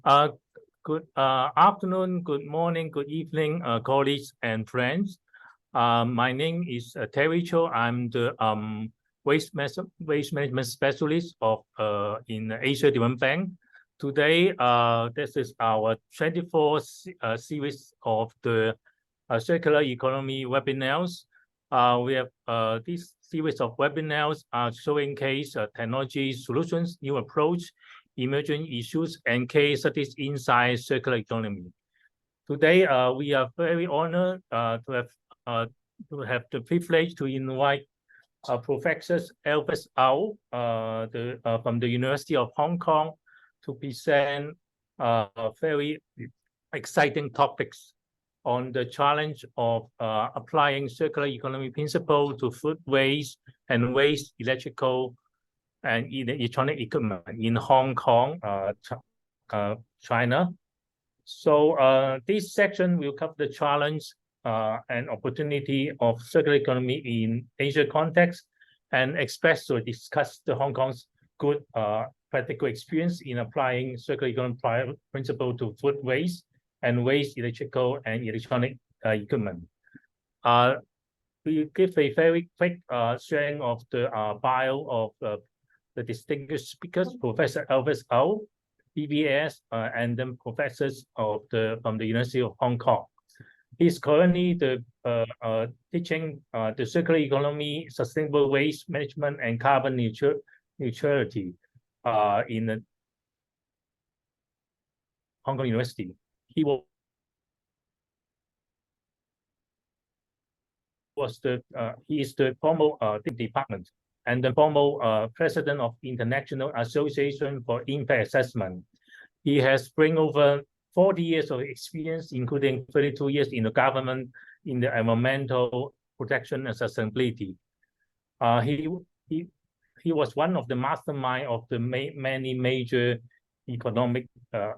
Uh, Good afternoon, good morning, good evening, colleagues and friends. My name is Terry Cho. I'm the waste management specialist of in Asia Development Bank. Today, this is our 24th series of the circular economy webinars. We have this series of webinars are showing case technology solutions, new approach, emerging issues, and case studies inside circular economy. Today, we are very honored to have the privilege to invite Professor Elvis Au from the University of Hong Kong to present very exciting topics on the challenge of applying circular economy principle to food waste and waste electrical and electronic equipment in Hong Kong, China. So this section will cover the challenge and opportunity of circular economy in Asia context, and especially discuss the Hong Kong's good practical experience in applying circular economy principle to food waste and waste electrical and electronic equipment. We give a very quick sharing of the bio of the distinguished speakers, Professor Elvis Au, BBS, and then professors from the University of Hong Kong. He's currently teaching the circular economy, sustainable waste management, and carbon neutrality in the Hong Kong University. He is the former department and the former president of International Association for Impact Assessment. He has bring over 40 years of experience, including 32 years in the government in the environmental protection and sustainability. He was one of the mastermind of the many major economic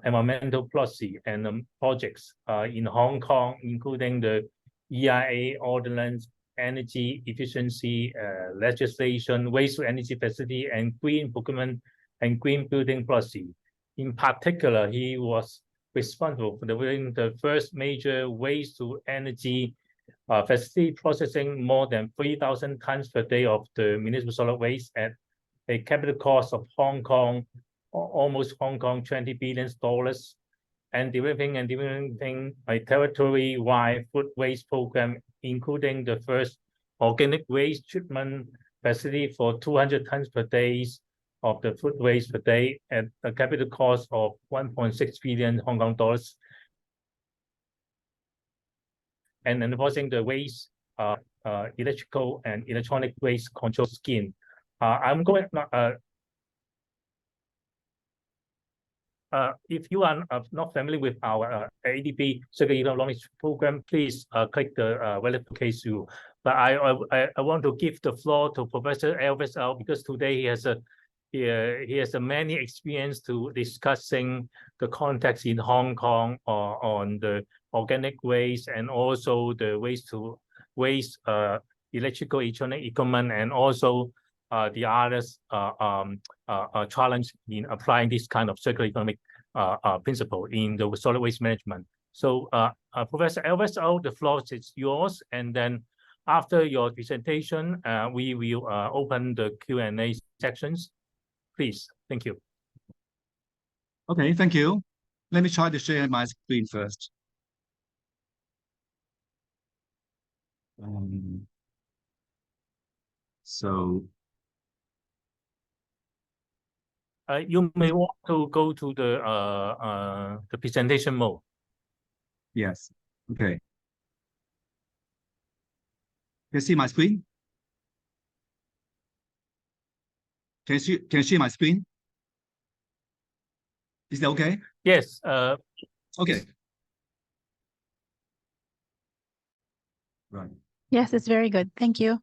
environmental policy and projects in Hong Kong, including the EIA ordinance, energy efficiency legislation, waste to energy facility, and green procurement and green building policy. In particular, he was responsible for the first major waste to energy facility processing more than 3,000 tons per day of the municipal solid waste at a capital cost of almost $20 billion, and developing a territory-wide food waste program, including the first organic waste treatment facility for 200 tons per day of the food waste per day at a capital cost of 1.6 billion Hong Kong dollars, and enforcing the waste electrical and electronic waste control scheme. I'm going if you are not familiar with our ADB circular economy program, please click the verification. But I want to give the floor to Professor Elvis Au, because today he has many experience to discussing the context in Hong Kong on the organic waste and also the waste to waste electrical electronic equipment, and also the others challenge in applying this kind of circular economic principle in the solid waste management. So Professor Elvis Au, the floor is yours, and then after your presentation, we will open the Q&A sections. Please, thank you. Okay, thank you. Let me try to share my screen first. You may want to go to the presentation mode. Yes. Okay. Can you see my screen? Can you see my screen? Is that okay? Yes. Okay. Right. Yes, it's very good. Thank you.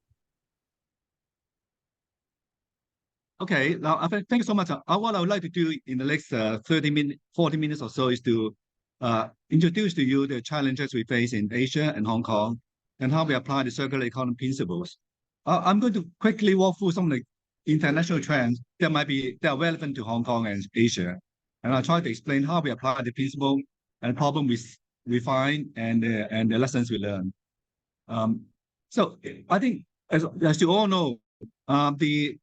Okay. Now, thank you so much. What I would like to do in the next 40 minutes or so is to introduce to you the challenges we face in Asia and Hong Kong, and how we apply the circular economy principles. I'm going to quickly walk through some of the international trends that are relevant to Hong Kong and Asia. And I try to explain how we apply the principle and problem we find and the lessons we learn. So I think, as you all know, the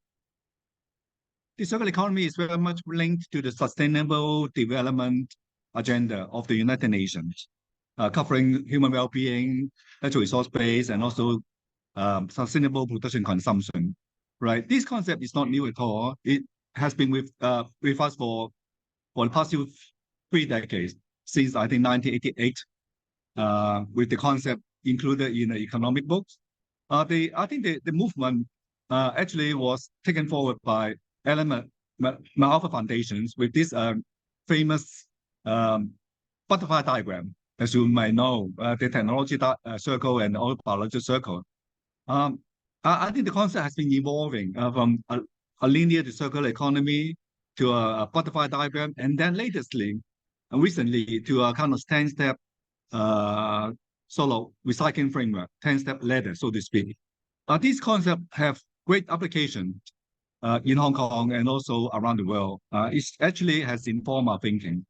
circular economy is very much linked to the sustainable development agenda of the United Nations, covering human well-being, natural resource base, and also sustainable production consumption. Right, this concept is not new at all. It has been with us for the past 3 decades, since I think 1988, with the concept included in the economic books. I think the movement actually was taken forward by Ellen MacArthur Foundations with this famous butterfly diagram, as you might know, the technology circle and all biological circle. I think the concept has been evolving from a linear to circular economy to a butterfly diagram, and then recently to a kind of 10-step sort of recycling framework, 10-step ladder, so to speak. These concepts have great application in Hong Kong and also around the world. It actually has informed our thinking.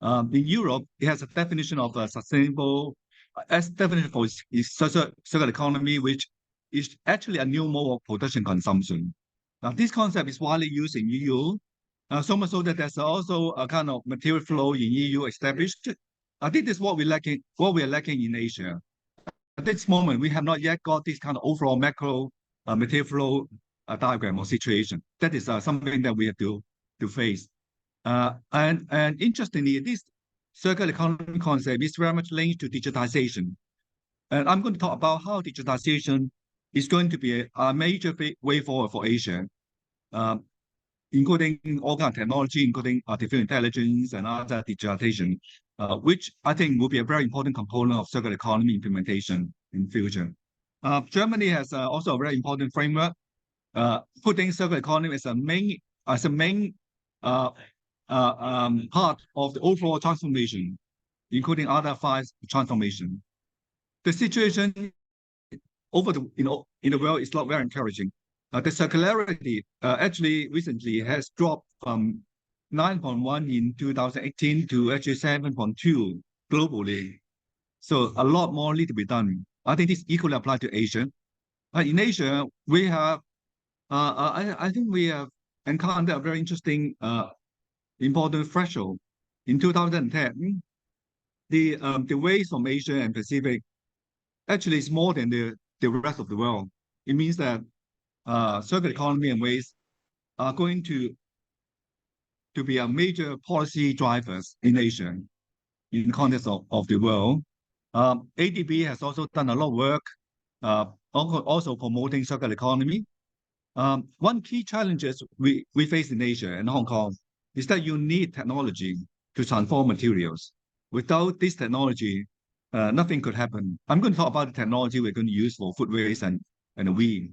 In Europe, it has a definition of a sustainable, as definition for its circular economy, which is actually a new mode of production consumption. Now, this concept is widely used in EU, so much so that there's also a kind of material flow in EU established. I think this is what we are lacking in Asia. At this moment, we have not yet got this kind of overall macro material flow diagram or situation. That is something that we have to face. And interestingly, this circular economy concept is very much linked to digitization. And I'm going to talk about how digitization is going to be a major way forward for Asia, including all kinds of technology, including artificial intelligence and other digitization, which I think will be a very important component of circular economy implementation in the future. Germany has also a very important framework, putting circular economy as a main part of the overall transformation, including other 5 transformations. The situation in the world is not very encouraging. The circularity actually recently has dropped from 9.1 in 2018 to actually 7.2 globally. So a lot more need to be done. I think this equally applies to Asia. In Asia, we have, I think we have encountered a very interesting, important threshold. In 2010, the waste from Asia and Pacific actually is more than the rest of the world. It means that circular economy and waste are going to be a major policy drivers in Asia in the context of the world. ADB has also done a lot of work, also promoting circular economy. One key challenges we face in Asia and Hong Kong is that you need technology to transform materials. Without this technology, nothing could happen. I'm going to talk about the technology we're going to use for food waste and we.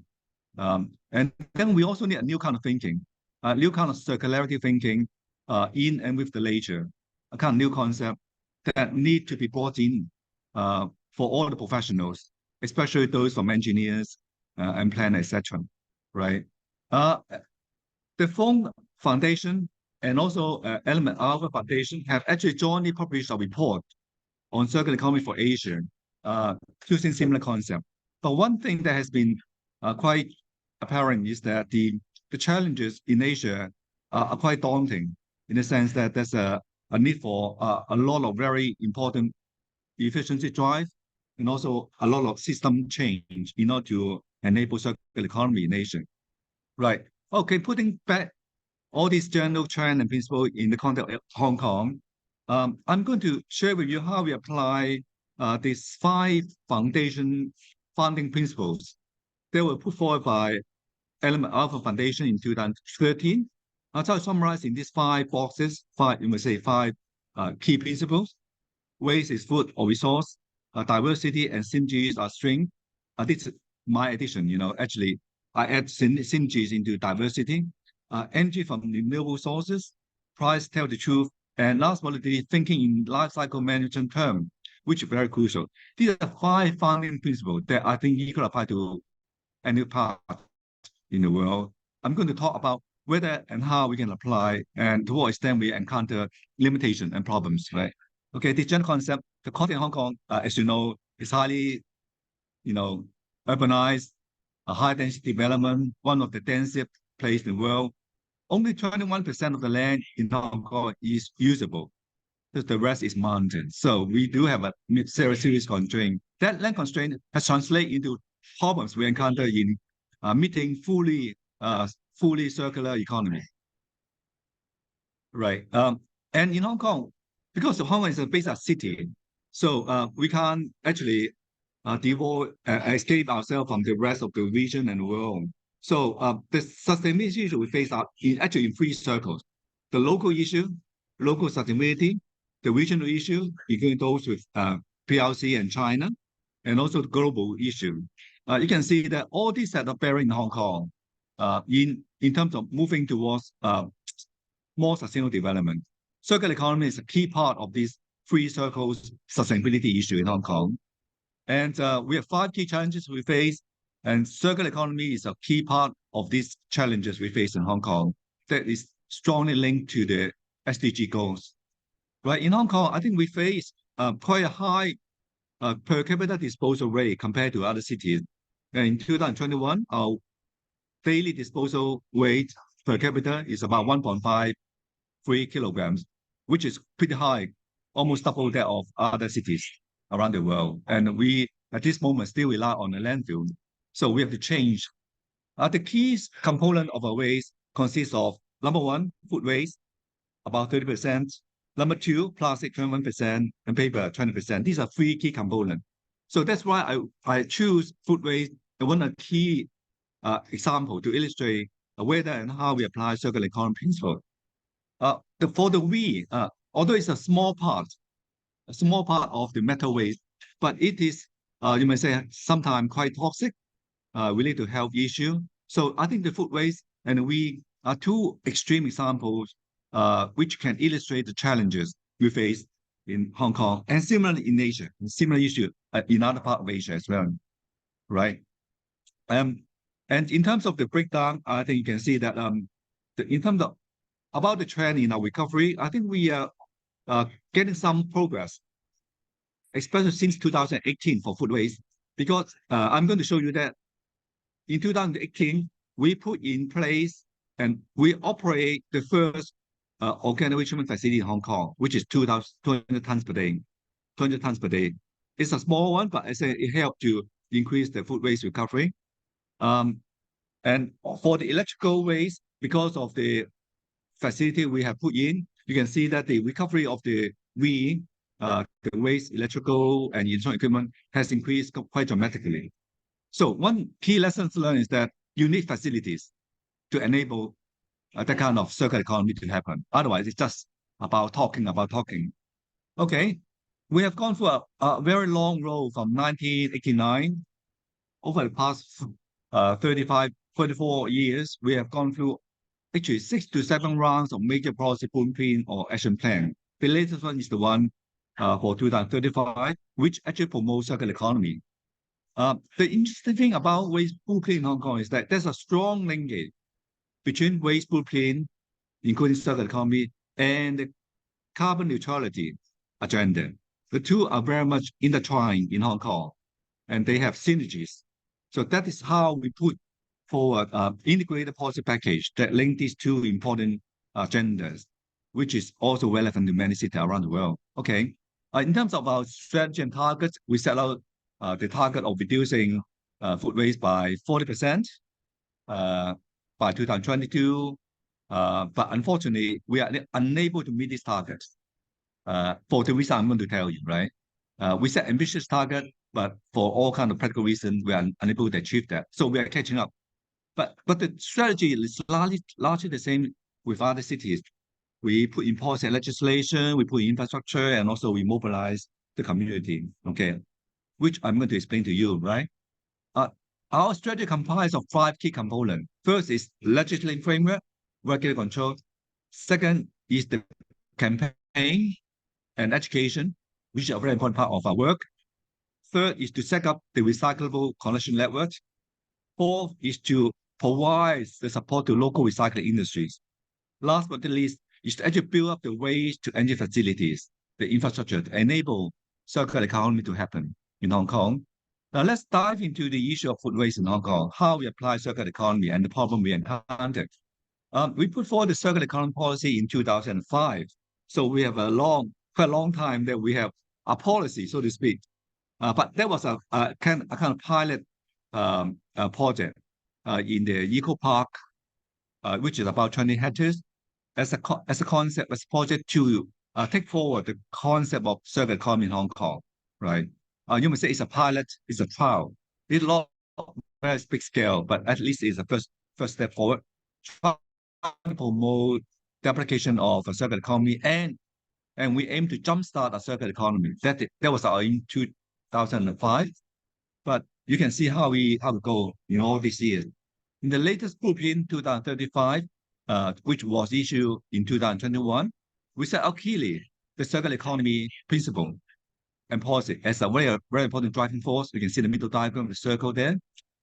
And then we also need a new kind of thinking, a new kind of circularity thinking in and with the nature, a kind of new concept that need to be brought in for all the professionals, especially those from engineers and planners, etc. Right? The Fong Foundation and also Ellen MacArthur Foundation have actually jointly published a report on circular economy for Asia, using similar concept. But one thing that has been quite apparent is that the challenges in Asia are quite daunting, in the sense that there's a need for a lot of very important efficiency drive and also a lot of system change in order to enable circular economy in Asia. Right. Okay, putting back all these general trends and principles in the context of Hong Kong, I'm going to share with you how we apply these 5 founding principles that were put forward by Ellen MacArthur Foundation in 2013. I'll try to summarize in these 5 boxes, 5 key principles. Waste is food or resource. Diversity and synergies are strength. This is my addition, actually, I add synergies into diversity. Energy from renewable sources, price tell the truth, and last but not least, thinking in life cycle management terms, which is very crucial. These are 5 founding principles that I think you could apply to any part in the world. I'm going to talk about whether and how we can apply and to what extent we encounter limitation and problems, right? Okay, the general concept, the content in Hong Kong, as you know, is highly, urbanized, a high density development, one of the densest places in the world. Only 21% of the land in Hong Kong is usable. The rest is mountain. So we do have a serious constraint. That land constraint has translated into problems we encounter in meeting fully circular economy. Right. And in Hong Kong, because Hong Kong is a basic city, so we can't actually escape ourselves from the rest of the region and the world. So the sustainability issue we face are actually in three circles: the local issue, local sustainability, the regional issue, including those with PRC and China, and also the global issue. You can see that all these set up bearing in Hong Kong in terms of moving towards more sustainable development. Circular economy is a key part of these three circles sustainability issue in Hong Kong. And we have 5 key challenges we face, and circular economy is a key part of these challenges we face in Hong Kong that is strongly linked to the SDG goals. Right, in Hong Kong, I think we face quite a high per capita disposal rate compared to other cities. And in 2021, our daily disposal weight per capita is about 1.53 kilograms, which is pretty high, almost double that of other cities around the world. And we, at this moment, still rely on the landfill. So we have to change. The key component of our waste consists of, number 1, food waste, about 30%. Number 2, plastic 21%, and paper 20%. These are 3 key components. So that's why I choose food waste as one of the key example to illustrate whether and how we apply circular economy principle. For the we, although it's a small part of the metal waste, but it is, you may say, sometimes quite toxic, related to health issue. So I think the food waste and we are 2 extreme examples which can illustrate the challenges we face in Hong Kong and similarly in Asia, similar issue in other part of Asia as well, right? And in terms of the breakdown, I think you can see that in terms of about the trend in our recovery, I think we are getting some progress, especially since 2018 for food waste, because I'm going to show you that in 2018, we put in place and we operate the first organic waste treatment facility in Hong Kong, which is 200 tons per day. 200 tons per day. It's a small one, but I say it helped to increase the food waste recovery. And for the electrical waste, because of the facility we have put in, you can see that the recovery of the waste, electrical and electronic equipment has increased quite dramatically. So one key lesson learned is that you need facilities to enable that kind of circular economy to happen. Otherwise, it's just about talking. Okay, we have gone through a very long road from 1989 over the past 34 years. We have gone through actually 6 to 7 rounds of major policy blueprint or action plan. The latest one is the one for 2035, which actually promotes circular economy. The interesting thing about waste blueprint in Hong Kong is that there's a strong linkage between waste blueprint, including circular economy, and the carbon neutrality agenda. The 2 are very much intertwined in Hong Kong, and they have synergies. So that is how we put forward integrated policy package that link these 2 important agendas, which is also relevant to many cities around the world. Okay, in terms of our strategy and targets, we set out the target of reducing food waste by 40% by 2022, but unfortunately, we are unable to meet this target for the reason I'm going to tell you, right? We set ambitious target, but for all kinds of practical reasons, we are unable to achieve that. So we are catching up. But the strategy is largely the same with other cities. We put in policy and legislation, we put in infrastructure, and also we mobilize the community, okay? Which I'm going to explain to you, right? Our strategy comprises of 5 key components. First is legislative framework, regulatory control. Second is the campaign and education, which is a very important part of our work. Third is to set up the recyclable collection network. Fourth is to provides the support to local recycling industries. Last but not least, is to actually build up the waste to energy facilities, the infrastructure to enable circular economy to happen in Hong Kong. Now let's dive into the issue of food waste in Hong Kong, how we apply circular economy and the problem we encountered. We put forward the circular economy policy in 2005. So we have quite a long time that we have a policy, so to speak. But that was a kind of pilot project in the Eco Park, which is about 20 hectares, as a concept, as a project to take forward the concept of circular economy in Hong Kong, right? You may say it's a pilot, it's a trial. It's not very big scale, but at least it's a first step forward. Try to promote the application of a circular economy, and we aim to jumpstart a circular economy. That was our aim in 2005. But you can see how we go in all these years. In the latest blueprint 2035, which was issued in 2021, we set out clearly the circular economy principle and policy as a very, very important driving force. You can see the middle diagram, the circle there.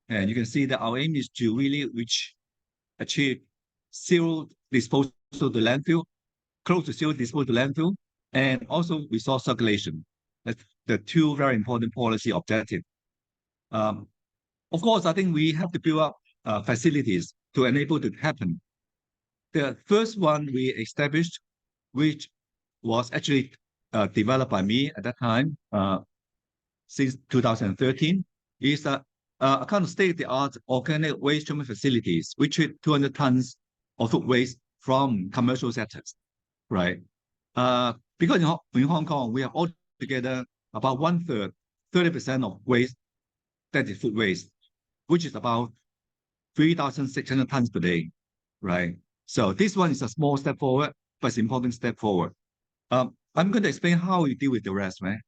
And you can see that our aim is to really achieve zero disposal to landfill, close to zero disposal to landfill, and also resource circulation. That's the two very important policy objectives. Of course, I think we have to build up facilities to enable it to happen. The first one we established, which was actually developed by me at that time, since 2013, is a kind of state-of-the-art organic waste treatment facilities, which treat 200 tons of food waste from commercial sectors, right? Because in Hong Kong, we have altogether about 1/3, 30% of waste that is food waste, which is about 3,600 tons per day, right? So this one is a small step forward, but it's an important step forward. I'm going to explain how we deal with the rest, right?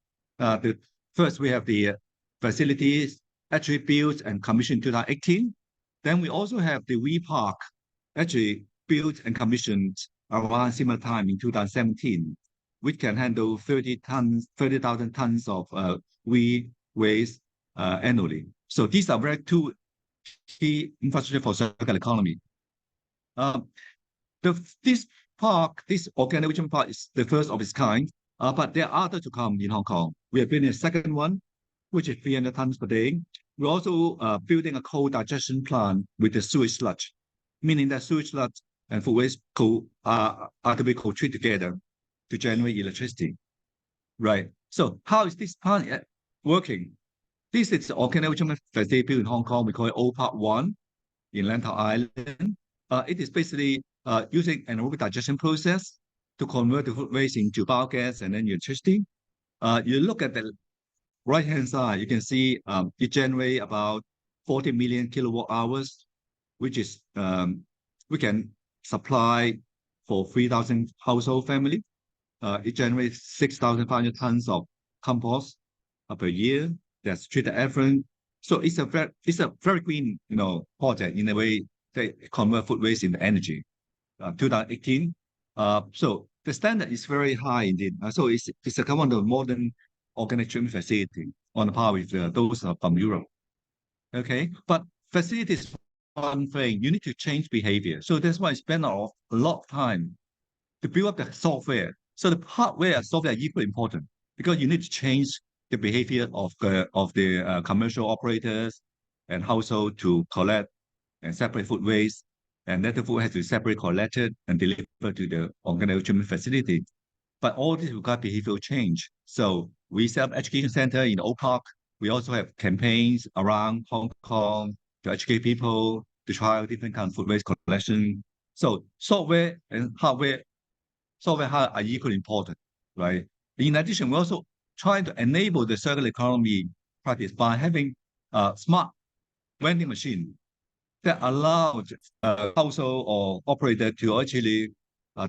First, we have the facilities actually built and commissioned in 2018. Then we also have the WE Park actually built and commissioned around similar time in 2017, which can handle 30,000 tons of WE waste annually. So these are two key infrastructure for circular economy. This organic waste park is the first of its kind, but there are others to come in Hong Kong. We are building a second one, which is 300 tons per day. We're also building a coal digestion plant with the sewage sludge, meaning that sewage sludge and food waste are to be co-treated together to generate electricity, right? So how is this plant working? This is the organic waste facility built in Hong Kong. We call it Old Park 1 in Lantau Island. It is basically using an anaerobic digestion process to convert the food waste into biogas and then electricity. You look at the right-hand side, you can see it generates about 40 million kilowatt hours, which is we can supply for 3,000 household family. It generates 6,500 tons of compost per year. That's treated effluent. So it's a very green, project in a way they convert food waste into energy. 2018. So the standard is very high indeed. So it's a kind of modern organic treatment facility on par with those from Europe. Okay, but facilities one thing, you need to change behavior. So that's why I spend a lot of time to build up the software. So the hardware and software are equally important because you need to change the behavior of the commercial operators and household to collect and separate food waste, and that the food has to be separately collected and delivered to the organic treatment facility. But all this requires behavioral change. So we set up education center in Old Park. We also have campaigns around Hong Kong to educate people to try out different kinds of food waste collection. So software and hardware are equally important, right? In addition, we're also trying to enable the circular economy practice by having a smart vending machine that allows household or operator to actually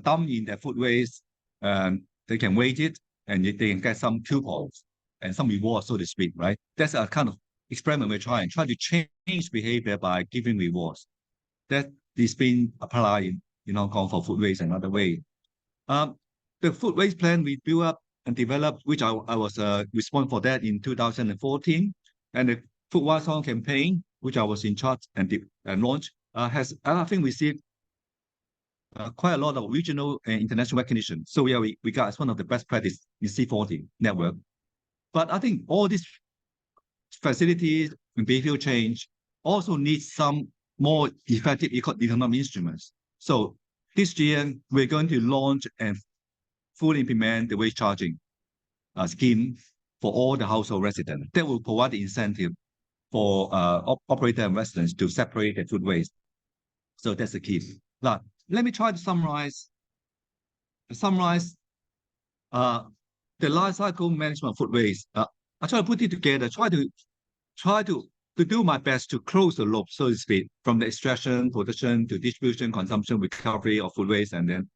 dump in their food waste, and they can weight it and they can get some coupons and some rewards, so to speak, right? That's a kind of experiment we're trying to change behavior by giving rewards. That is being applied in Hong Kong for food waste another way. The food waste plan we built up and developed, which I was responsible for that in 2014, and the Food Waste On campaign, which I was in charge and launched I think, received quite a lot of regional and international recognition. So we got as one of the best practice in C40 network. But I think all these facilities and behavioral change also need some more effective economic instruments. So this year, we're going to launch and fully implement the waste charging scheme for all the household residents. That will provide the incentive for operator and residents to separate their food waste. So that's the key. Now, let me try to summarize the life cycle management of food waste. I try to put it together, try to do my best to close the loop, so to speak, from the extraction, production to distribution, consumption, recovery of food waste, and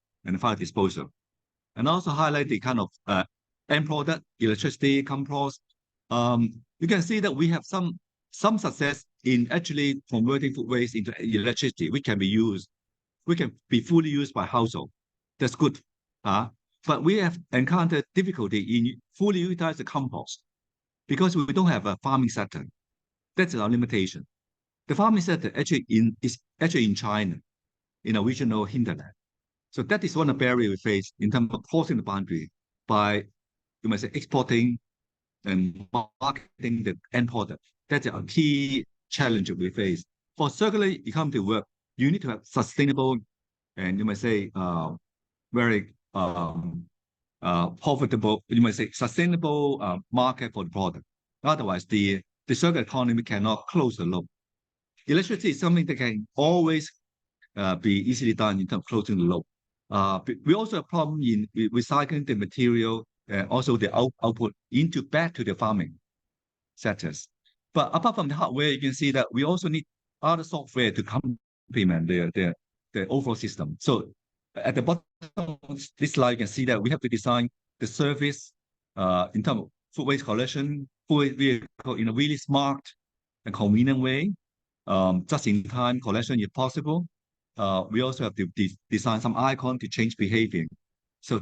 final disposal. And also highlight the kind of end product, electricity, compost. You can see that we have some success in actually converting food waste into electricity, which can be fully used by household. That's good. But we have encountered difficulty in fully utilize the compost because we don't have a farming sector. That's our limitation. The farming sector is actually in China, in a regional hinterland. So that is one of the barriers we face in terms of crossing the boundary by, you might say, exporting and marketing the end product. That's a key challenge we face. For circular economy to work, you need to have sustainable and, you might say, very profitable, you might say, sustainable market for the product. Otherwise, the circular economy cannot close the loop. Electricity is something that can always be easily done in terms of closing the loop. We also have a problem in recycling the material, also the output back to the farming sectors. But apart from the hardware, you can see that we also need other software to complement the overall system. So at the bottom of this slide, you can see that we have to design the service in terms of food waste collection, food waste vehicle in a really smart and convenient way, just in time collection if possible. We also have to design some icon to change behavior. So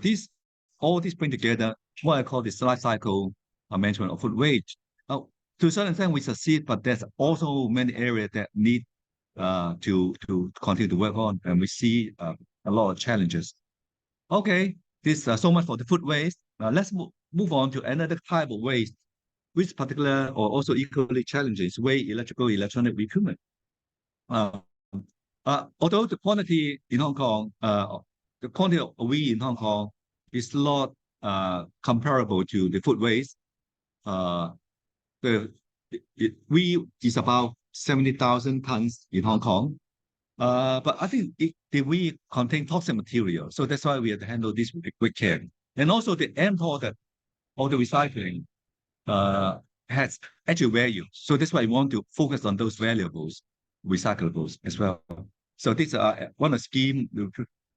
all these bring together what I call this life cycle management of food waste. To a certain extent, we succeed, but there's also many areas that need to continue to work on, and we see a lot of challenges. Okay, this so much for the food waste. Let's move on to another type of waste, which particular or also equally challenging is waste electronic equipment. Although the quantity in Hong Kong, the quantity of we in Hong Kong is not comparable to the food waste. We is about 70,000 tons in Hong Kong. But I think we contain toxic material. So that's why we have to handle this with care. And also the end product or the recycling has actual value. So that's why we want to focus on those valuables, recyclables as well. So this one of scheme we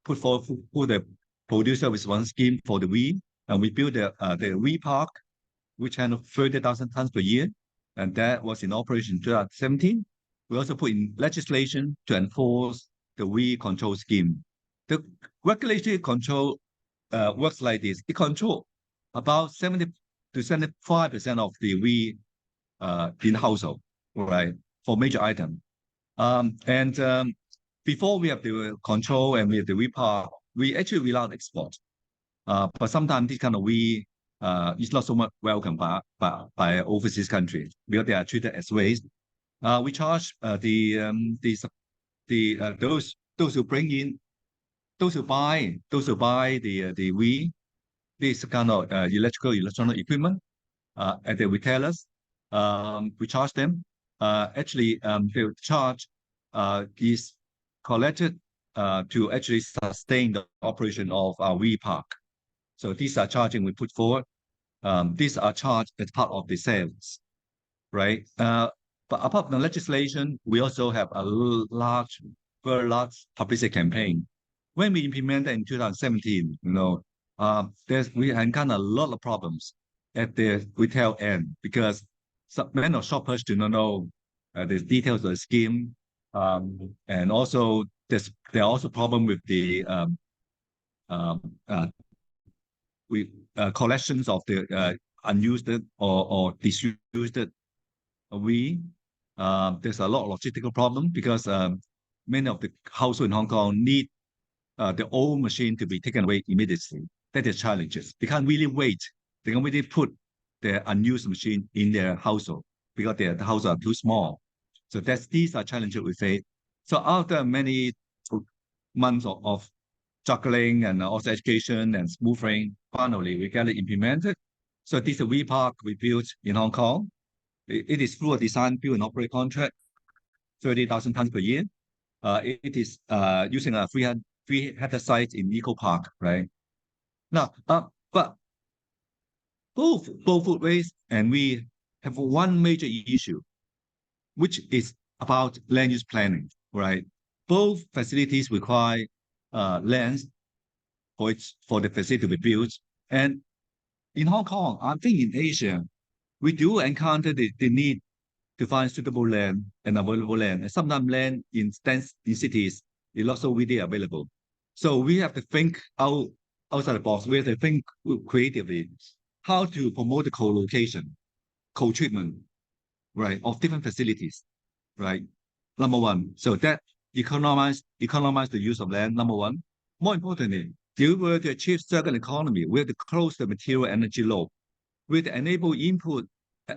put forward for the producer with one scheme for the we, and we built the we park, which handled 30,000 tons per year, and that was in operation in 2017. We also put in legislation to enforce the we control scheme. The regulatory control works like this. It controls about 70 to 75% of the we in household, right, for major item. Before we have the control and we have the we park, we actually rely on export. But sometimes this kind of we is not so much welcome by overseas countries because they are treated as waste. We charge those who bring in, those who buy the we, this kind of electronic equipment at the retailers. We charge them. Actually, the charge is collected to actually sustain the operation of our we park. So these are charging we put forward. These are charged as part of the sales, right? But apart from the legislation, we also have a very large publicity campaign. When we implemented in 2017, we encountered a lot of problems at the retail end because many of shoppers do not know the details of the scheme, and also there are also problems with the collections of the unused or disused we. There's a lot of logistical problem because many of the households in Hong Kong need the old machine to be taken away immediately. That is challenges. They can't really wait. They can't really put their unused machine in their household because the houses are too small. So these are challenges we face. So after many months of juggling and also education and smoothing, finally we get it implemented. So this is a V Park we built in Hong Kong. It is through a design, build and operate contract, 30,000 tons per year. It is using a 300 site in Eco Park, right? Now, but both food waste and we have one major issue, which is about land use planning, right? Both facilities require lands for the facility to be built. And in Hong Kong, I think in Asia, we do encounter the need to find suitable land and available land. And sometimes land in cities is not so really available. So we have to think outside the box. We have to think creatively how to promote the co-location, co-treatment, right, of different facilities, right? Number one, so that economize the use of land, number one. More importantly, if we were to achieve circular economy, we have to close the material energy loop. We have to enable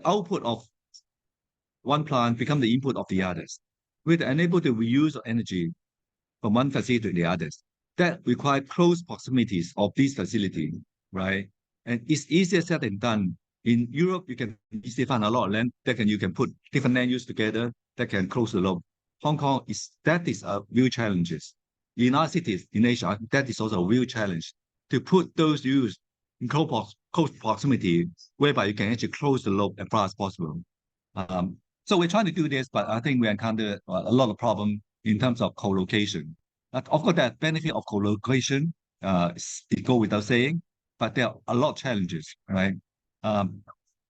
output of one plant become the input of the others. We have to enable the reuse of energy from one facility to the others. That requires close proximities of these facilities, right? And it's easier said than done. In Europe, you can easily find a lot of land that you can put different land use together that can close the loop. Hong Kong is a real challenge. In our cities in Asia, that is also a real challenge to put those use in close proximity, whereby you can actually close the loop as far as possible. So we're trying to do this, but I think we encounter a lot of problems in terms of co-location. Of course, the benefit of co-location it goes without saying, but there are a lot of challenges, right?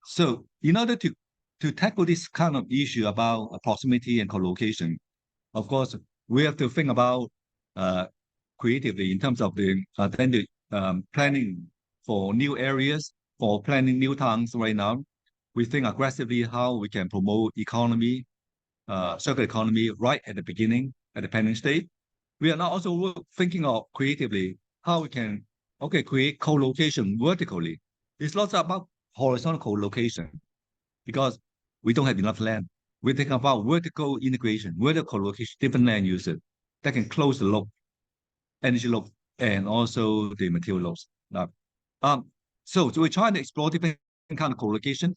So in order to tackle this kind of issue about proximity and co-location, of course, we have to think about creatively in terms of the planning for new areas, for planning new towns right now. We think aggressively how we can promote economy, circular economy right at the beginning, at the planning stage. We are now also thinking of creatively how we can create co-location vertically. It's not about horizontal co-location because we don't have enough land. We think about vertical integration, vertical co-location, different land users that can close the loop, energy loop, and also the material loops. So we're trying to explore different kind of co-location,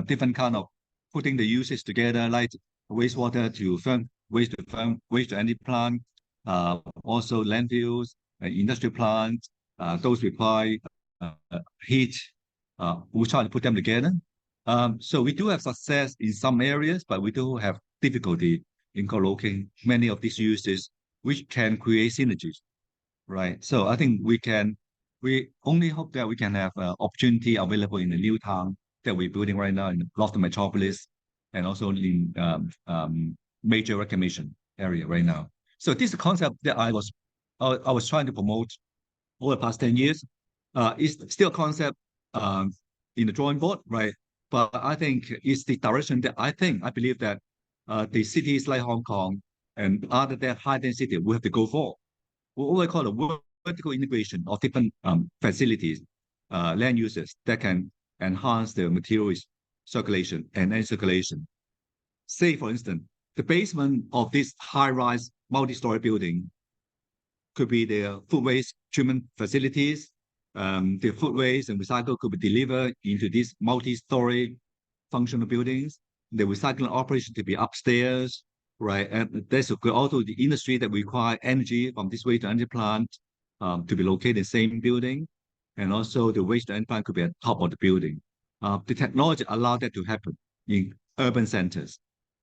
different kind of putting the uses together, like wastewater to waste to energy plant, also landfills, industrial plants, those require heat. We try to put them together. So we do have success in some areas, but we do have difficulty in co-locating many of these uses, which can create synergies, right? So I think we only hope that we can have opportunity available in the new town that we're building right now in North Metropolis and also in major reclamation area right now. So this is a concept that I was trying to promote over the past 10 years. It's still a concept in the drawing board, right? But I think it's the direction that I believe that the cities like Hong Kong and other than high density will have to go for. What we call a vertical integration of different facilities, land uses that can enhance the materials circulation and energy circulation. Say, for instance, the basement of this high-rise multi-story building could be the food waste treatment facilities. The food waste and recycle could be delivered into these multi-story functional buildings. The recycling operation to be upstairs, right? And there's also the industry that require energy from this waste to energy plant to be located in the same building. And also the waste to energy plant could be at the top of the building. The technology allowed that to happen in urban centers.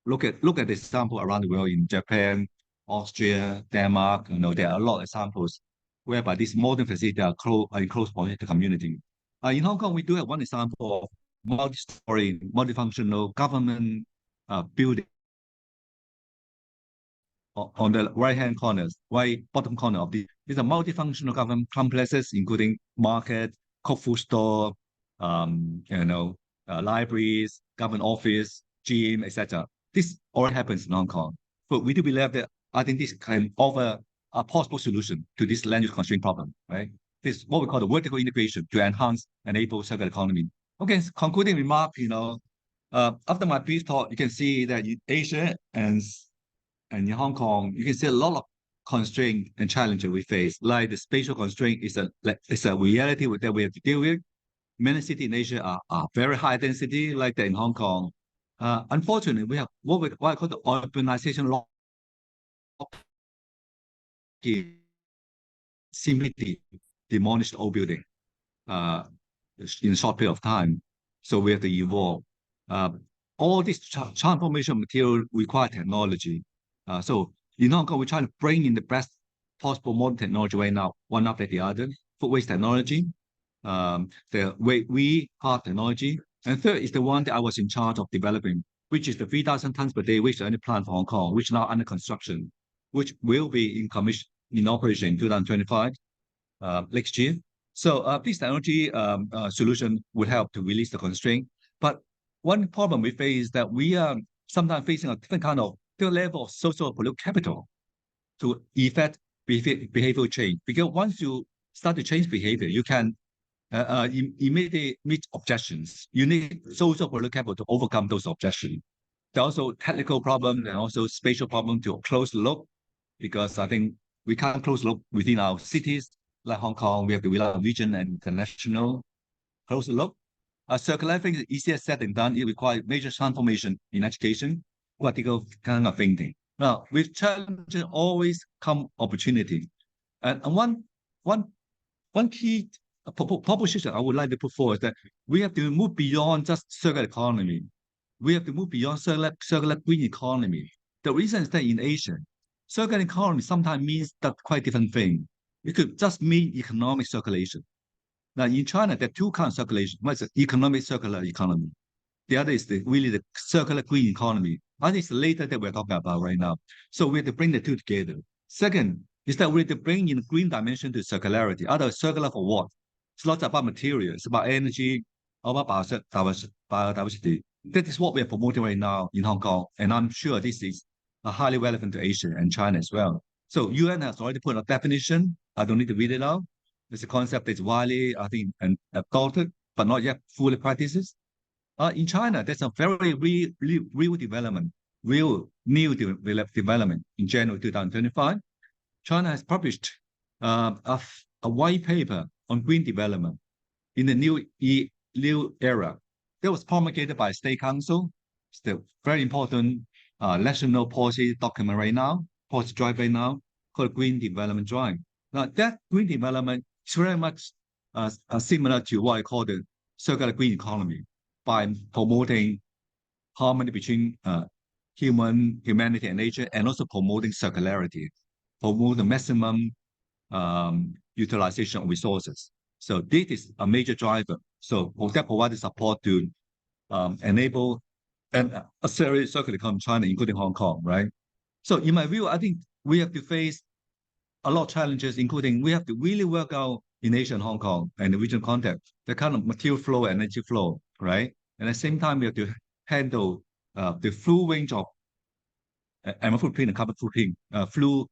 Look at the example around the world in Japan, Austria, Denmark. There are a lot of examples whereby these modern facilities are in close proximity to the community. In Hong Kong, we do have one example of multi-story, multifunctional government building on the right-hand corners, right bottom corner of these are multifunctional government complexes, including market, cooked food store, libraries, government office, gym, etc. This all happens in Hong Kong. But we do believe that I think this can offer a possible solution to this land use constraint problem, right? This is what we call the vertical integration to enhance and enable circular economy. Okay, concluding remark, after my brief talk, you can see that in Asia and in Hong Kong, you can see a lot of constraint and challenges we face. Like the spatial constraint is a reality that we have to deal with. Many cities in Asia are very high density, like that in Hong Kong. Unfortunately, we have what I call the urbanization law simply demolished old building in a short period of time. So we have to evolve. All this transformation material require technology. So in Hong Kong, we're trying to bring in the best possible modern technology right now, one after the other. Food waste technology, the we hard technology, and third is the one that I was in charge of developing, which is the 3,000 tons per day waste energy plant for Hong Kong, which is now under construction, which will be in operation in 2025 next year. So this technology solution would help to release the constraint. But one problem we face is that we are sometimes facing a different level of social political capital to effect behavioral change. Because once you start to change behavior, you can immediately meet objections. You need social political capital to overcome those objections. There are also technical problems and also spatial problems to close the loop, because I think we can't close the loop within our cities. Like Hong Kong, we have to rely on region and international close the loop. Circular thinking is easier said than done. It requires major transformation in education, critical kind of thinking. Now, with challenges always come opportunity. And one key proposition I would like to put forward is that we have to move beyond just circular economy. We have to move beyond circular green economy. The reason is that in Asia, circular economy sometimes means that quite different thing. It could just mean economic circulation. Now in China, there are two kinds of circulation. One is the economic circular economy. The other is really the circular green economy. I think it's the later that we're talking about right now. So we have to bring the two together. Second is that we have to bring in the green dimension to circularity. Other circular for what? It's not about material, it's about energy, about biodiversity. That is what we are promoting right now in Hong Kong. And I'm sure this is highly relevant to Asia and China as well. So UN has already put a definition. I don't need to read it out. It's a concept that's widely, I think, adopted, but not yet fully practiced. In China, there's a very real development, real new development in January 2025. China has published a white paper on green development in the new era. That was promulgated by State Council. It's the very important national policy document right now, policy drive right now, called Green Development Drive. Now, that green development is very much similar to what I call the circular green economy, by promoting harmony between humanity and nature, and also promoting circularity, promote the maximum utilization of resources. So this is a major driver. So that provides support to enable and accelerate circular economy in China, including Hong Kong, right? So in my view, I think we have to face a lot of challenges, including we have to really work out in Asia and Hong Kong and the regional context, the kind of material flow and energy flow, right? And at the same time, we have to handle the full range of environmental footprint and carbon footprint through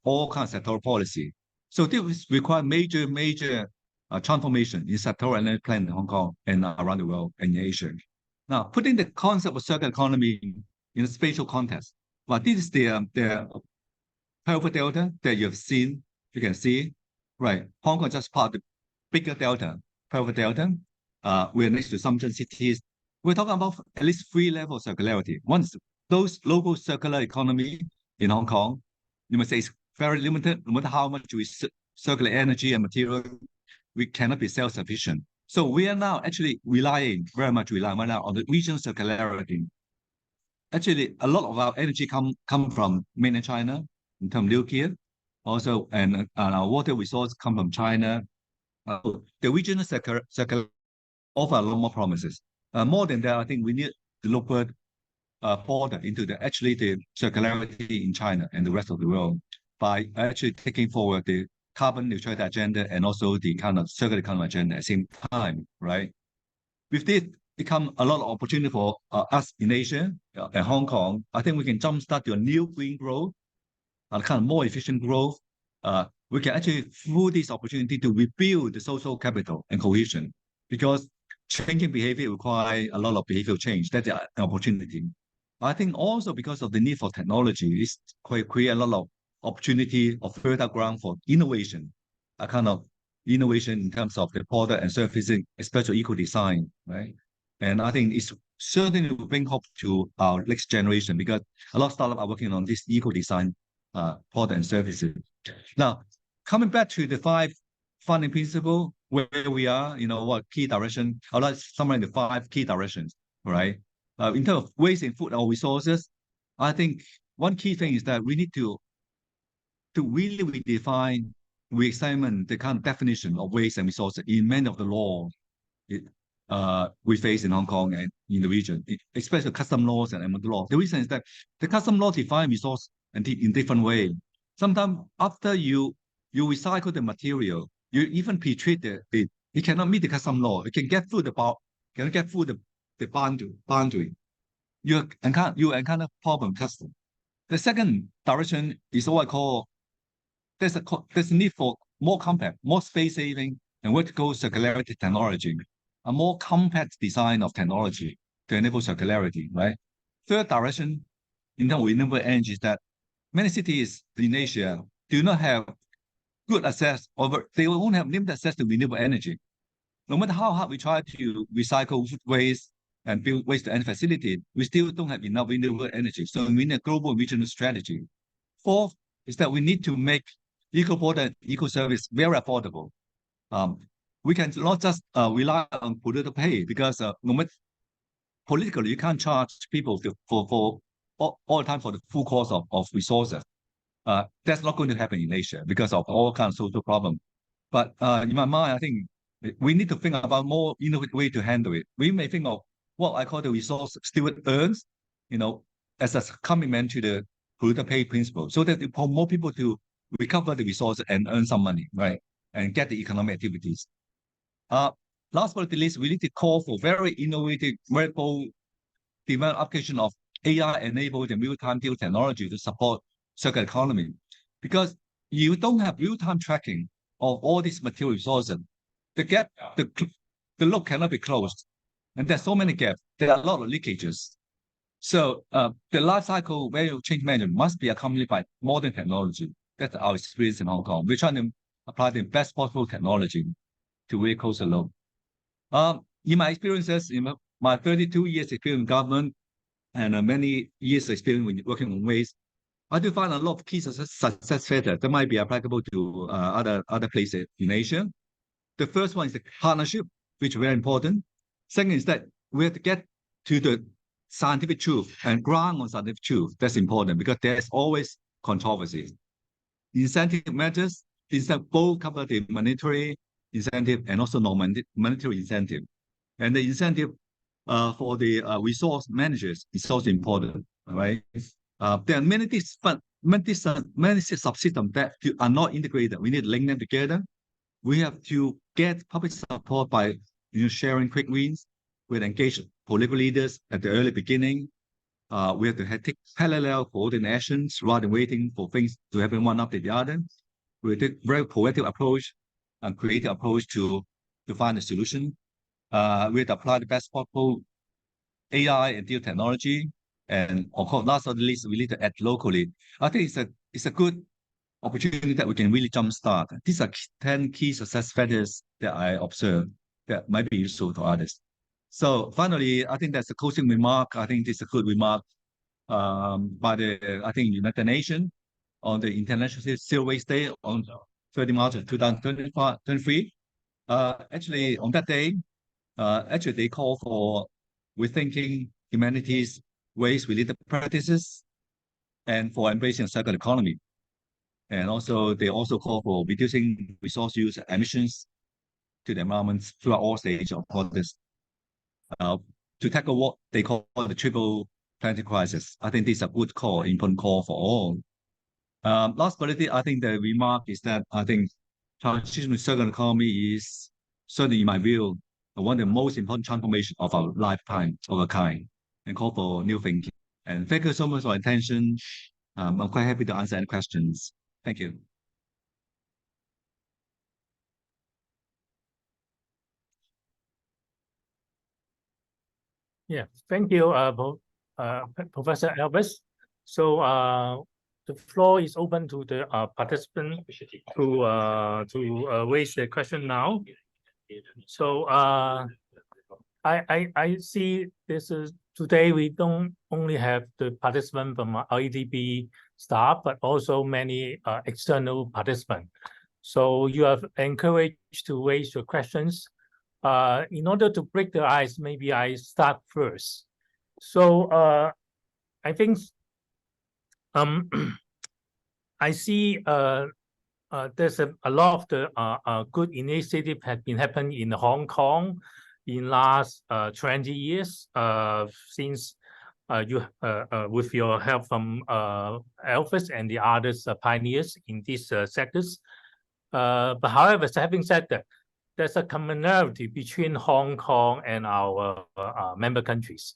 all kinds of sectoral policy. So this requires major transformation in sectoral energy plan in Hong Kong and around the world and in Asia. Now, putting the concept of circular economy in a spatial context, well, this is the powerful delta that you have seen. You can see, right? Hong Kong is just part of the bigger delta, powerful delta. We're next to some cities. We're talking about at least 3 levels of circularity. One is those local circular economy in Hong Kong. You must say it's very limited. No matter how much we circulate energy and material, we cannot be self-sufficient. So we are now actually very much relying right now on the regional circularity. Actually, a lot of our energy come from mainland China in terms of nuclear, also, and our water resources come from China. The regional circular offer a lot more promises. More than that, I think we need to look further into the circularity in China and the rest of the world by actually taking forward the carbon neutrality agenda and also the kind of circular economy agenda at the same time, right? With this become a lot of opportunity for us in Asia and Hong Kong. I think we can jumpstart your new green growth kind of more efficient growth, we can actually, through this opportunity, to rebuild the social capital and cohesion, because changing behavior requires a lot of behavioral change. That's an opportunity. I think also because of the need for technology, it's create a lot of opportunity of fertile ground for innovation, a kind of innovation in terms of the product and services, especially eco-design, right? And I think it's certainly will bring hope to our next generation, because a lot of startups are working on this eco-design product and services. Now, coming back to the 5 funding principle, where we are, what key direction, I'd like to summarize the 5 key directions, right? In terms of wasting food or resources, I think one key thing is that we need to really redefine, re-examine the kind of definition of waste and resources in many of the laws we face in Hong Kong and in the region, especially custom laws and environmental law. The reason is that the custom law define resource in different way. Sometimes after you recycle the material, you even pre-treat it cannot meet the custom law. It can get through the boundary. You encounter problem custom. The second direction is what I call there's a need for more compact, more space saving and vertical circularity technology, a more compact design of technology to enable circularity, right? Third direction in terms of renewable energy is that many cities in Asia do not have good access, or they will only have limited access to renewable energy. No matter how hard we try to recycle food waste and build waste-to-energy facility, we still don't have enough renewable energy. So we need a global regional strategy. Fourth is that we need to make eco-product, eco-service very affordable. We can not just rely on polluter pay, because no matter politically, you can't charge people for all the time for the full cost of resources. That's not going to happen in Asia because of all kinds of social problems. But in my mind, I think we need to think about more innovative way to handle it. We may think of what I call the resource steward earns, as a commitment to the polluter pay principle, so that it promote people to recover the resources and earn some money, right? And get the economic activities. Last but not least, we need to call for very innovative, very bold development application of AI-enabled and real-time deal technology to support circular economy. Because you don't have real-time tracking of all these material resources, the gap, the loop cannot be closed. And there's so many gaps. There are a lot of leakages. So the life cycle value change management must be accompanied by modern technology. That's our experience in Hong Kong. We're trying to apply the best possible technology to really close the loop. In my experiences, in my 32 years experience in government and many years experience when working on waste, I do find a lot of key success factors that might be applicable to other places in Asia. The first one is the partnership, which is very important. Second is that we have to get to the scientific truth and ground on scientific truth. That's important because there's always controversy. Incentive matters is that both cover the monetary incentive and also non-monetary incentive. And the incentive for the resource managers is also important, right? There are many subsystems that are not integrated. We need to link them together. We have to get public support by sharing quick wins. We have to engage political leaders at the early beginning. We have to take parallel coordinations rather than waiting for things to happen one after the other. We take very proactive approach and creative approach to find a solution. We have to apply the best possible AI and deal technology. And of course, last but not least, we need to act locally. I think it's a good opportunity that we can really jumpstart. These are 10 key success factors that I observe that might be useful to others. So finally, I think that's a closing remark. I think this is a good remark by the United Nations on the International Zero Waste Day on 30 March 2023. Actually, on that day, they call for rethinking humanity's waste-related practices and for embracing a circular economy. And also, they also call for reducing resource use emissions to the environment throughout all stages of process to tackle what they call the triple planetary crisis. I think this is a good call, important call for all. Last but not least, I think the remark is that I think transition to circular economy is certainly, in my view, one of the most important transformations of our lifetime of a kind, and call for new thinking. And thank you so much for your attention. I'm quite happy to answer any questions. Thank you. Yeah, thank you, Professor Elvis. So the floor is open to the participant to raise the question now. So I see this is today we don't only have the participant from IDB staff, but also many external participants. So you are encouraged to raise your questions. In order to break the ice, maybe I start first. So I think I see there's a lot of the good initiative had been happening in Hong Kong in last 20 years since you with your help from Elvis and the others pioneers in these sectors. But however, having said that, there's a commonality between Hong Kong and our member countries,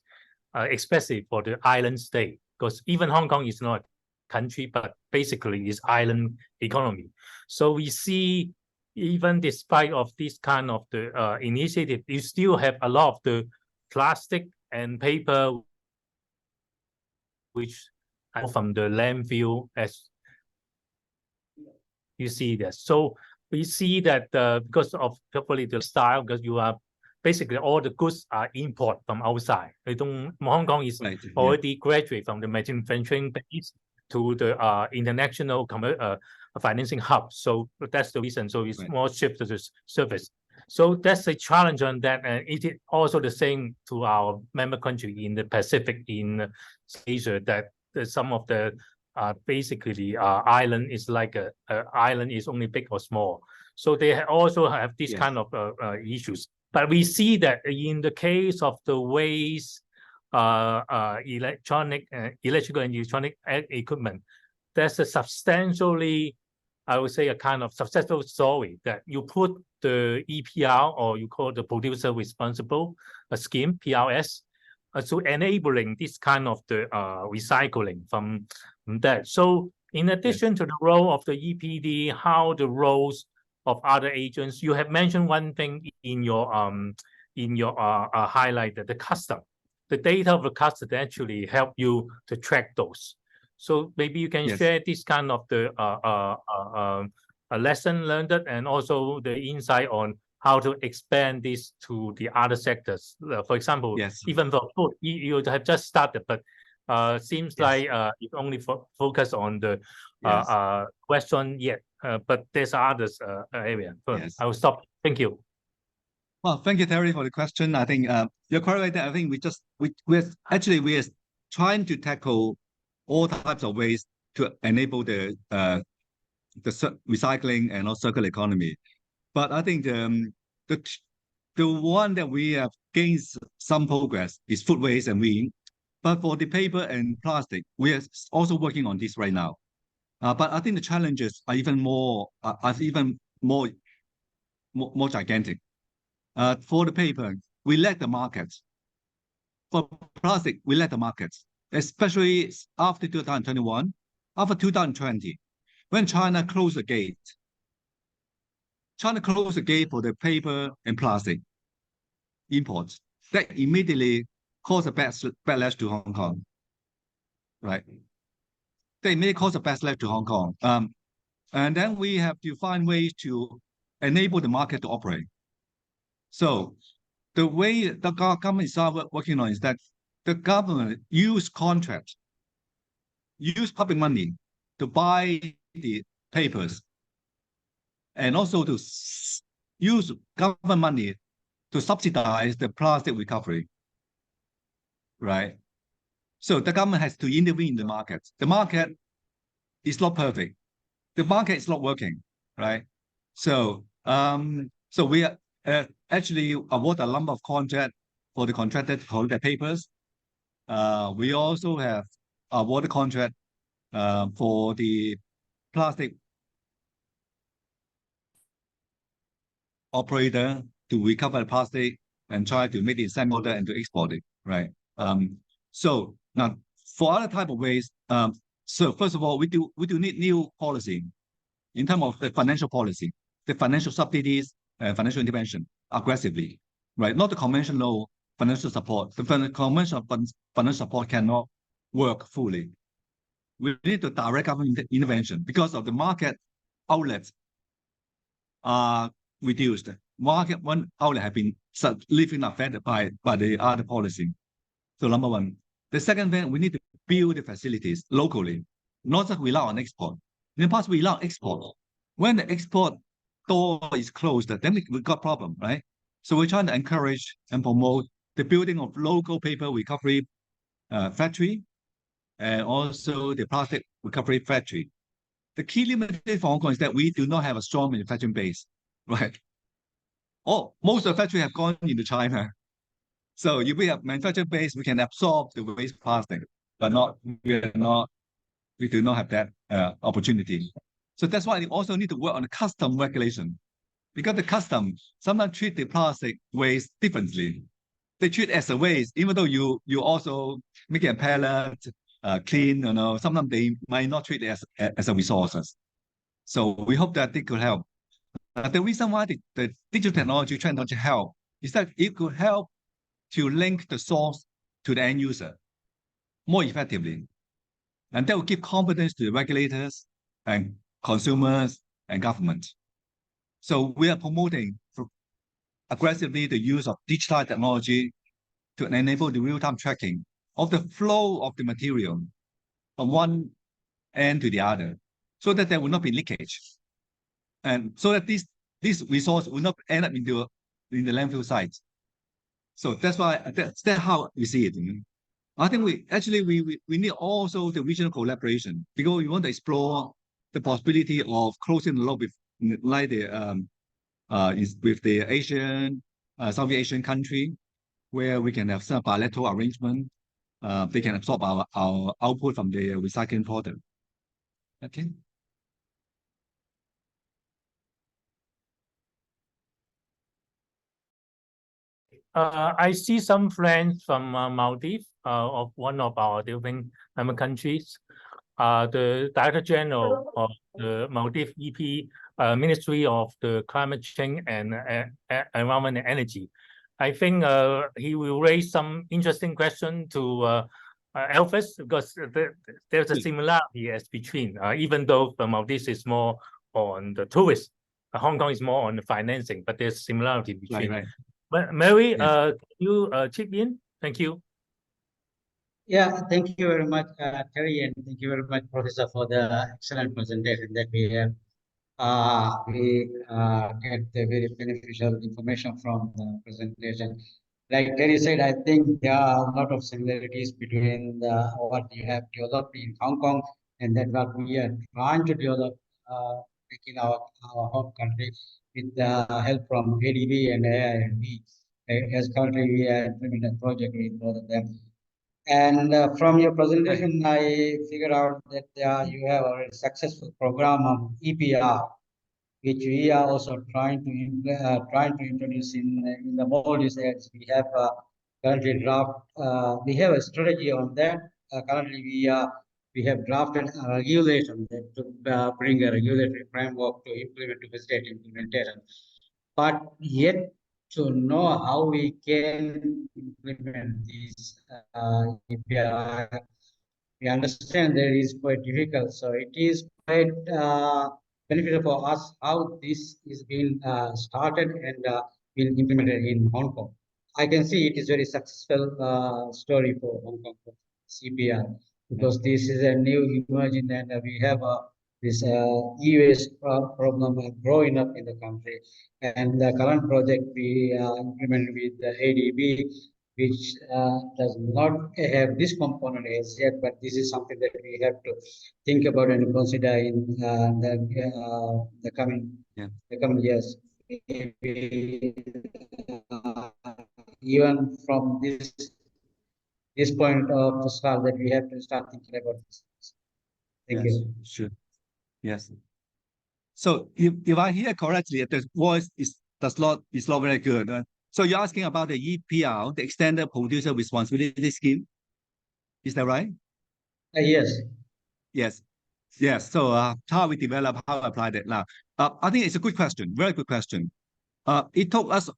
especially for the island state, because even Hong Kong is not a country, but basically is island economy. So we see, even despite of this kind of the initiative, you still have a lot of the plastic and paper which from the landfill, as you see that. So we see that because of probably the style, because you are basically all the goods are import from outside. Hong Kong is already graduate from the manufacturing base to the international financing hub. So that's the reason. So it's more shift to the service. So that's a challenge on that, and it is also the same to our member country in the Pacific, in Asia, that some of the basically island is like a island is only big or small. So they also have this kind of issues. But we see that in the case of the waste, electrical and electronic equipment, there's a substantially, I would say, a kind of successful story that you put the EPR, or you call the producer responsible scheme, PRS, to enabling this kind of the recycling from that. So in addition to the role of the EPD, how the roles of other agents, you have mentioned one thing in your highlight, that the custom, the data of the custom actually help you to track those. So maybe you can share this kind of the a lesson learned and also the insight on how to expand this to the other sectors. For example, even for food, you have just started, but seems like you only focus on the question yet, but there's others area. I will stop. Thank you. Well, thank you, Terry, for the question. I think you're quite right there. I think we're trying to tackle all types of ways to enable the recycling and also circular economy. But I think the one that we have gained some progress is food waste and wind. But for the paper and plastic, we are also working on this right now. But I think the challenges are even more gigantic. For the paper, we lack the markets. For plastic, we lack the markets, especially after 2021, after 2020, when China closed the gate. China closed the gate for the paper and plastic imports. That immediately caused a backlash to Hong Kong, right? They immediately caused a backlash to Hong Kong. And then we have to find ways to enable the market to operate. So the way the government is working on is that the government use contracts, use public money to buy the papers, and also to use government money to subsidize the plastic recovery, right? So the government has to intervene in the market. The market is not perfect. The market is not working, right? So so we are actually award a number of contract for the contracted papers. We also have awarded contract for the plastic operator to recover the plastic and try to make it same order and to export it, right? So now for other type of waste, So first of all, we do need new policy in terms of the financial policy, the financial subsidies and financial intervention aggressively, right? Not the conventional financial support. The conventional financial support cannot work fully. We need to direct government intervention because of the market outlets are reduced. Market one outlet have been living affected by the other policy. So number one. The second thing, we need to build the facilities locally, not just rely on export. In the past, we rely on export. When the export door is closed, then we got problem, right? So we're trying to encourage and promote the building of local paper recovery factory and also the plastic recovery factory. The key limitation for Hong Kong is that we do not have a strong manufacturing base, right? Most of the factories have gone into China. So if we have manufacturing base, we can absorb the waste plastic, but we do not have that opportunity. So that's why we also need to work on the custom regulation, because the custom sometimes treat the plastic waste differently. They treat it as a waste, even though you also make it a pallet, clean, sometimes they might not treat it as a resources. So we hope that it could help. The reason why the digital technology trend not to help is that it could help to link the source to the end user more effectively. And that will give confidence to the regulators and consumers and government. So we are promoting aggressively the use of digital technology to enable the real-time tracking of the flow of the material from one end to the other, so that there will not be leakage. And so that this resource will not end up in the landfill site. So that's why that's how we see it. I think we need also the regional collaboration, because we want to explore the possibility of closing the loop with like with the Asian, Southeast Asian country, where we can have some bilateral arrangement. They can absorb our output from the recycling product. Okay. I see some friends from Maldives, of one of our developing member countries. The Director General of the Maldives EP, Ministry of the Climate Change and Environment and Energy. I think he will raise some interesting question to Elvis, because there's a similarity as between, even though the Maldives is more on the tourist, Hong Kong is more on the financing, but there's similarity between. Right. But Mary, Yes. can you chip in? Thank you. Yeah, thank you very much, Terry, and thank you very much, Professor, for the excellent presentation that we have. We get the very beneficial information from the presentation. Like Terry said, I think there are a lot of similarities between what you have developed in Hong Kong and that what we are trying to develop in our home country with the help from ADB and AIB. As currently we are implementing a project with both of them. And from your presentation, I figured out that you have a successful program of EPR, which we are also trying to introduce in the Maldives. We have currently we have a strategy on that. Currently, we have drafted a regulation that to bring a regulatory framework to implement, to facilitate implementation. But yet to know how we can implement this EPR, we understand that it is quite difficult. So it is quite beneficial for us how this is being started and being implemented in Hong Kong. I can see it is very successful story for Hong Kong for CPR, because this is a new emerging, and we have this e-waste problem growing up in the country. And the current project we implemented with the ADB, which does not have this component as yet, but this is something that we have to think about and consider in the coming years. Even from this point of the start, that we have to start thinking about this. Thank you. Sure. Yes. So if I hear correctly, the voice is not very good. So you're asking about the EPR, the Extended Producer Responsibility Scheme. Is that right? Yes. Yes. Yes. So how we develop, how we apply that now. I think it's a good question, very good question. It took us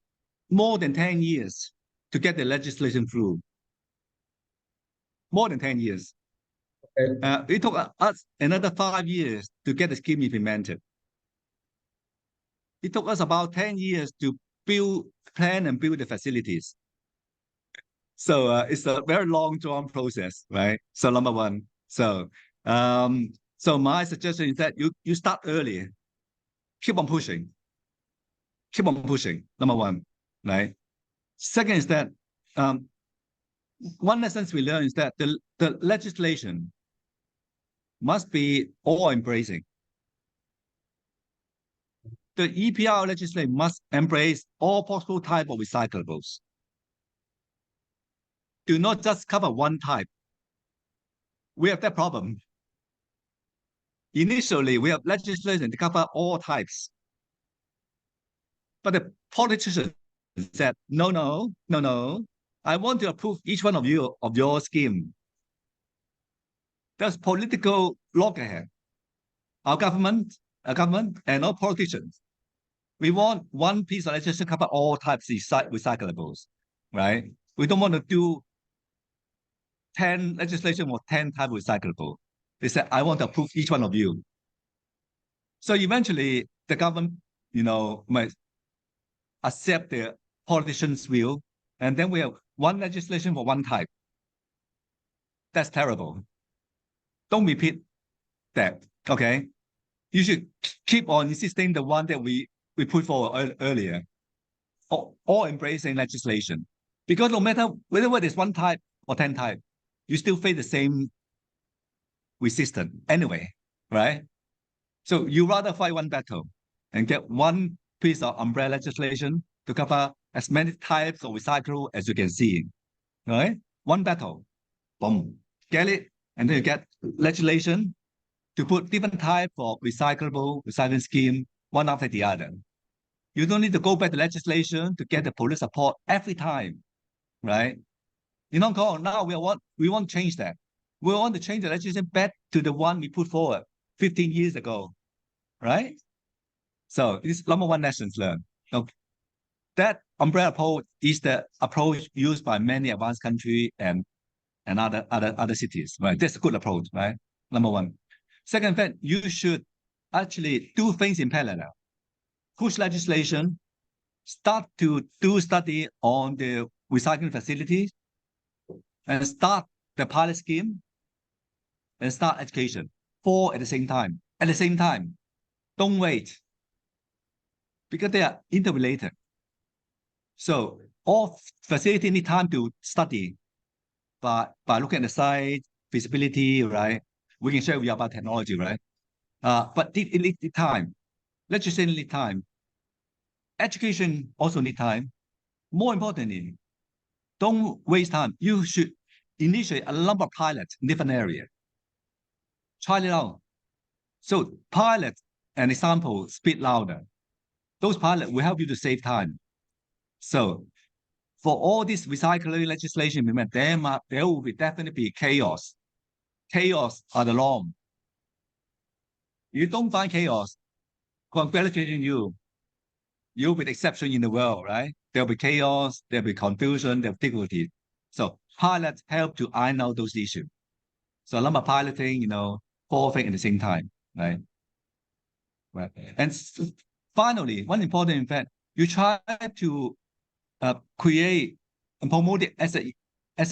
more than 10 years to get the legislation through. More than 10 years. Okay. It took us another 5 years to get the scheme implemented. It took us about 10 years to plan and build the facilities. So it's a very long drawn process, right? So number one. So my suggestion is that you start early. Keep on pushing. Keep on pushing. Number one, right? Second is that one lesson we learned is that the legislation must be all-embracing. The EPR legislation must embrace all possible type of recyclables. Do not just cover one type. We have that problem. Initially, we have legislation to cover all types. But the politicians said, no. I want to approve each one of your scheme. There's political loggerhead. Our government and our politicians, we want one piece of legislation to cover all types of recyclables, right? We don't want to do 10 legislation for 10 types of recyclable. They said, I want to approve each one of you. So eventually, the government, might accept the politicians' view, and then we have one legislation for one type. That's terrible. Don't repeat that, okay? You should keep on insisting the one that we put forward earlier, or embracing legislation. Because no matter whether it's one type or 10 type, you still face the same resistance anyway, right? So you rather fight one battle and get one piece of umbrella legislation to cover as many types of recycle as you can see, right? One battle, boom, get it, and then you get legislation to put different type of recycling scheme one after the other. You don't need to go back to legislation to get the police support every time, right? In Hong Kong, now we want to change that. We want to change the legislation back to the one we put forward 15 years ago, right? So it's number one lessons learned. Okay. That umbrella approach is the approach used by many advanced countries and other cities, right? That's a good approach, right? Number one. Second fact, you should actually do things in parallel. Push legislation, start to do study on the recycling facilities, and start the pilot scheme, and start education. Four at the same time. At the same time, don't wait, because they are interrelated. So all facilities need time to study by looking at the site, feasibility, right? We can share with you about technology, right? But it needs time. Legislation needs time. Education also needs time. More importantly, don't waste time. You should initiate a number of pilots in different areas. Try it out. So pilot and example speak louder. Those pilots will help you to save time. So for all this recycling legislation, there will definitely be chaos. Chaos are the norm. You don't find chaos, congratulating you. You'll be the exception in the world, right? There'll be chaos, there'll be confusion, there'll be difficulty. So pilots help to iron out those issues. So a lot of piloting, four things at the same time, right? Right. And finally, one important fact, you try to create and promote it as an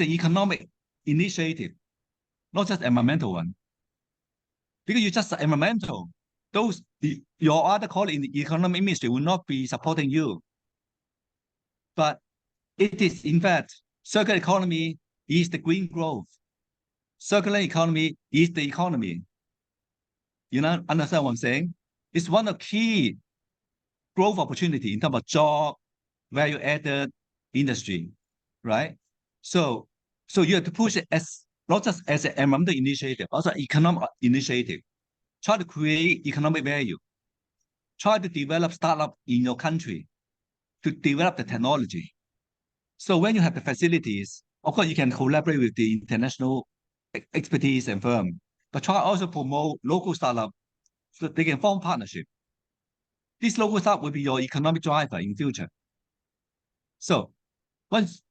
economic initiative, not just environmental one. Because you just environmental, your other colleagues in the economic ministry will not be supporting you. But it is, in fact, circular economy is the green growth. Circular economy is the economy. You know, understand what I'm saying? It's one of the key growth opportunity in terms of job, value-added industry, right? So you have to push it as not just as an environmental initiative, also economic initiative. Try to create economic value. Try to develop startup in your country to develop the technology. So when you have the facilities, of course, you can collaborate with the international expertise and firm. but try also promote local startup so they can form partnership. This local startup will be your economic driver in future. So once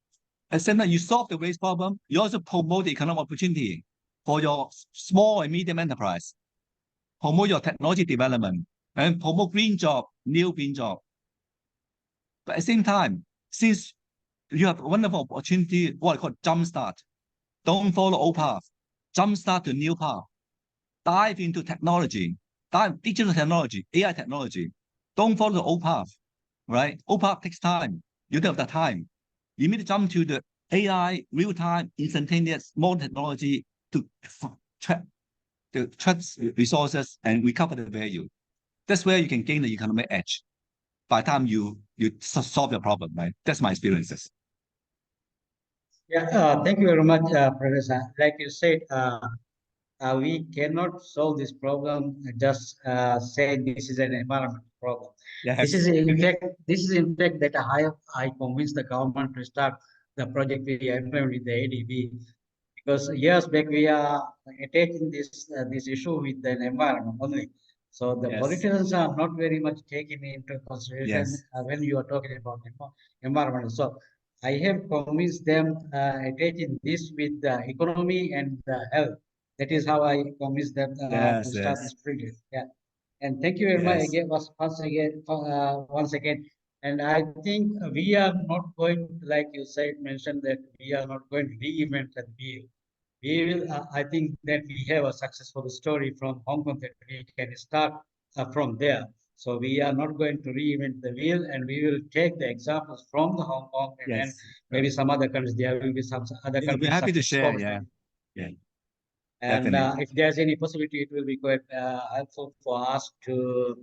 at the same time you solve the race problem, you also promote the economic opportunity for your small and medium enterprise, promote your technology development, and promote green job, new green job. But at the same time, since you have a wonderful opportunity, what I call jumpstart, don't follow old path, jumpstart to new path, dive into technology, dive digital technology, AI technology. Don't follow the old path, right? Old path takes time. You don't have the time. You need to jump to the AI, real-time, instantaneous, modern technology to track resources and recover the value. That's where you can gain the economic edge by the time you solve your problem, right? That's my experiences. Yeah, thank you very much, Professor. Like you said, we cannot solve this problem just say this is an environment problem. Yes. This is in fact that I convinced the government to start the project we are implementing with the ADB, because years back we are attaching this issue with the environment only. So the Yes. politicians are not very much taken into consideration when you are talking about environment. So I have convinced them attaching this with the economy and the health. That is how I convinced them to start this project. Yeah, and thank you very much again. Once again, and I think we are not going, like you said, mentioned that we are not going to reinvent the wheel. We will. I think that we have a successful story from Hong Kong that we can start from there. So we are not going to reinvent the wheel, and we will take the examples from the Hong Kong and then maybe some other countries. There will be some other countries. We're happy to share. Yeah. And if there's any possibility, it will be quite helpful for us to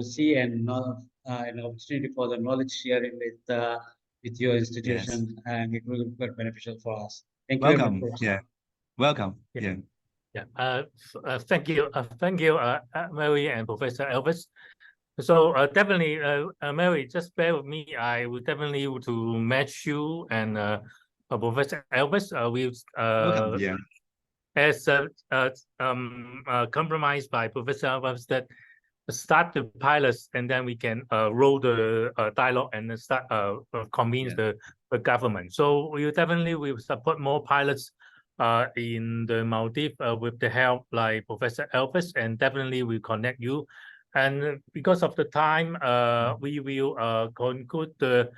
see and an opportunity for the knowledge sharing with your institution, and it will be quite beneficial for us. Thank you. Welcome. Welcome. Thank you, Mary and Professor Elvis. So definitely, Mary, just bear with me. I will definitely to match you and Professor Elvis. As compromised by Professor Elvis that start the pilots and then we can roll the dialogue and start convince the government. So we definitely will support more pilots in the Maldives with the help like Professor Elvis, and definitely we connect you. And because of the time, we will conclude the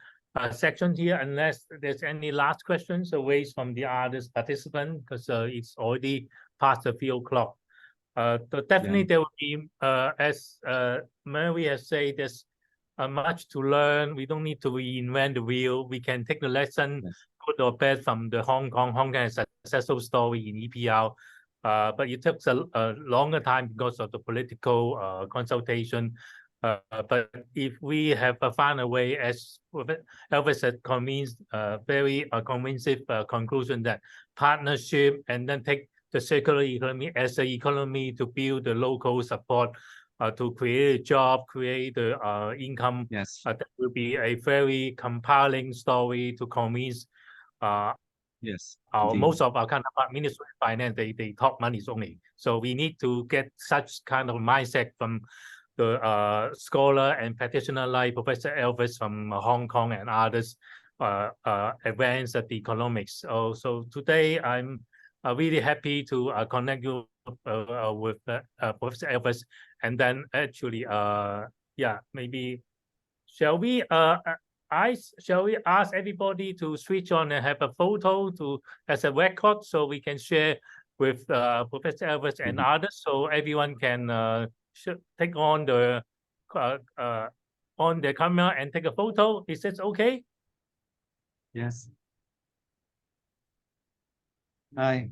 section here unless there's any last questions raised from the other participants, because it's already past the 3 o'clock. Definitely there will be, as Mary has said, there's much to learn. We don't need to reinvent the wheel. We can take the lesson, good or bad, from the Hong Kong. Hong Kong is a successful story in EPR, but it took a longer time because of the political consultation. But if we have found a way, as Elvis had convinced, very convincing conclusion that partnership and then take the circular economy as an economy to build the local support to create a job, create the income. That will be a very compelling story to convince most of our counterpart Ministry of Finance. They talk money only. So we need to get such kind of mindset from the scholar and practitioner like Professor Elvis from Hong Kong and others advance the economics. So today I'm really happy to connect you with Professor Elvis, and then actually maybe shall we ask everybody to switch on and have a photo as a record so we can share with Professor Elvis and others, so everyone can take on the camera and take a photo. Is this okay? Yes. Hi.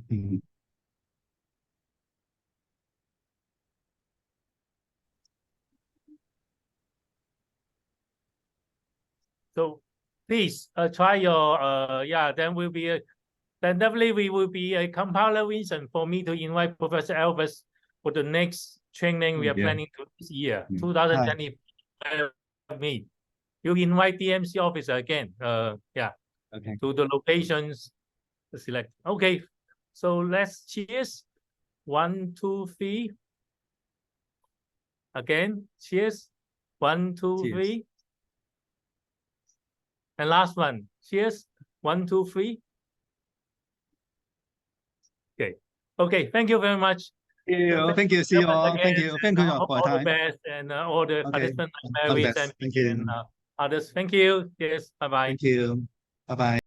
So please try your then will be then definitely we will be a compiler reason for me to invite Professor Elvis for the next training we are planning to this year, 2020. Me, you invite DMC officer again. To the locations select. Okay, so let's cheers. 1, 2, 3. Again, cheers. 1, 2, Cheers. 3. And last one, cheers. 1, 2, 3. Okay. Okay. Thank you very much. Thank you. See you all. Thank you. Thank you Hope for all your the time. best and all the Okay. participants, All the Mary, best. and Thank you. others. Thank you. Yes. Bye bye. Thank you. Bye bye.